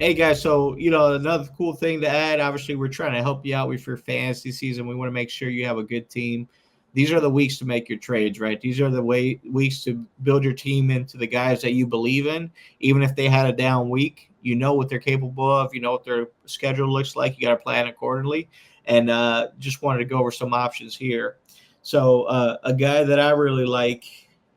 Hey guys, so another cool thing to add. Obviously, we're trying to help you out with your fantasy season. We want to make sure you have a good team. These are the weeks to make your trades, right? These are the weeks to build your team into the guys that you believe in. Even if they had a down week, you know what they're capable of. You know what their schedule looks like. You got to plan accordingly. And just wanted to go over some options here. So a guy that I really like,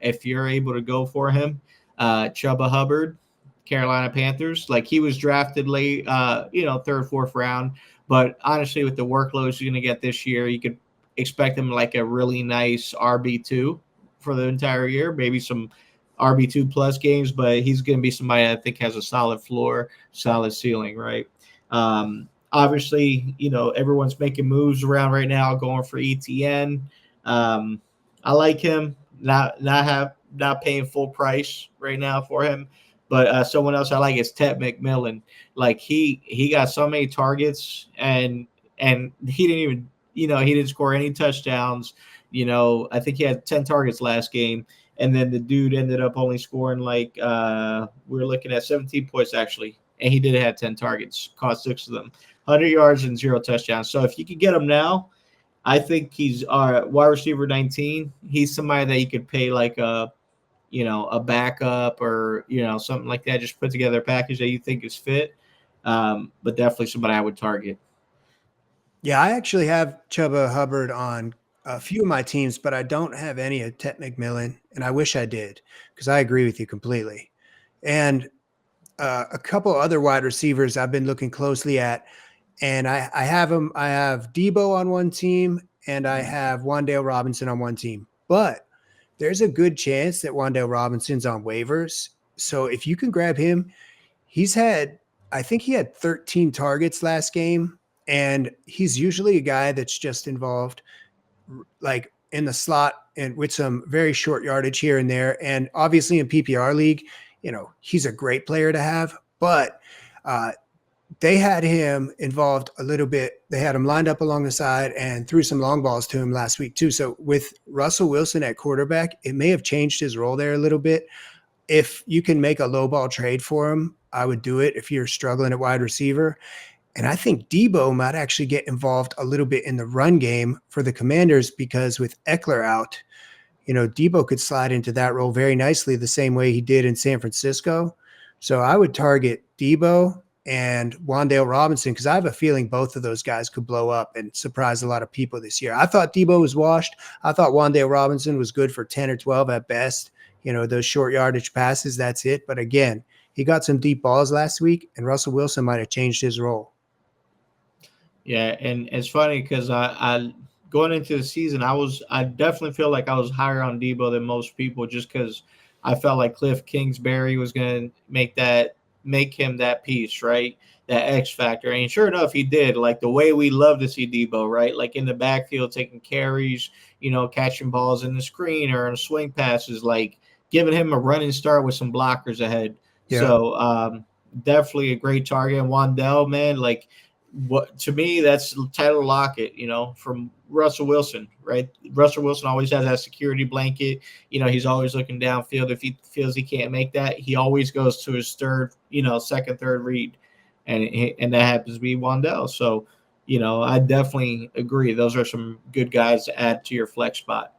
if you're able to go for him, Chuba Hubbard, Carolina Panthers. Like he was drafted late, third, fourth round. But honestly, with the workloads he's going to get this year, you could expect him like a really nice RB2 for the entire year, maybe some RB2 plus games, but he's going to be somebody I think has a solid floor, solid ceiling, right? Obviously, everyone's making moves around right now, going for ETN. I like him, not paying full price right now for him. But someone else I like is Ted McMillan. Like he got so many targets and he didn't even he didn't score any touchdowns. I think he had 10 targets last game, and then the dude ended up only scoring like we were looking at 17 points actually, and he did have 10 targets, caught 6 of them, 100 yards and 0 touchdowns. So if you could get him now, I think he's wide receiver 19. He's somebody that you could pay like a backup or something like that. Just put together a package that you think is fit. But definitely somebody I would target. Yeah, I actually have Chuba Hubbard on a few of my teams, but I don't have any of Ted McMillan, and I wish I did because I agree with you completely. And a couple other wide receivers I've been looking closely at, and I have them. I have Debo on one team, and I have Wan'Dale Robinson on one team. But there's a good chance that Wan'Dale Robinson's on waivers. So if you can grab him, I think he had 13 targets last game, and he's usually a guy that's just involved like in the slot and with some very short yardage here and there. And obviously in PPR league, he's a great player to have, but they had him involved a little bit. They had him lined up along the side and threw some long balls to him last week too. So with Russell Wilson at quarterback, it may have changed his role there a little bit. If you can make a low ball trade for him, I would do it if you're struggling at wide receiver. And I think Debo might actually get involved a little bit in the run game for the Commanders because with Eckler out, Debo could slide into that role very nicely the same way he did in San Francisco. So I would target Debo and Wan'Dale Robinson because I have a feeling both of those guys could blow up and surprise a lot of people this year. I thought Debo was washed. I thought Wan'Dale Robinson was good for 10 or 12 at best. Those short yardage passes, that's it. But again, he got some deep balls last week, and Russell Wilson might have changed his role. Yeah, and it's funny because I going into the season, I definitely feel like I was higher on Debo than most people, just because I felt like Cliff Kingsbury was going to make him that piece, right? That X factor. And sure enough, he did. Like the way we love to see Debo, right? Like in the backfield, taking carries, catching balls in the screen or in swing passes, like giving him a running start with some blockers ahead. Yeah. So definitely a great target. And Wandell, man, like what to me that's Tyler Lockett, from Russell Wilson, right? Russell Wilson always has that security blanket. He's always looking downfield. If he feels he can't make that, he always goes to his second, third read, and that happens to be Wandell. So, I definitely agree. Those are some good guys to add to your flex spot.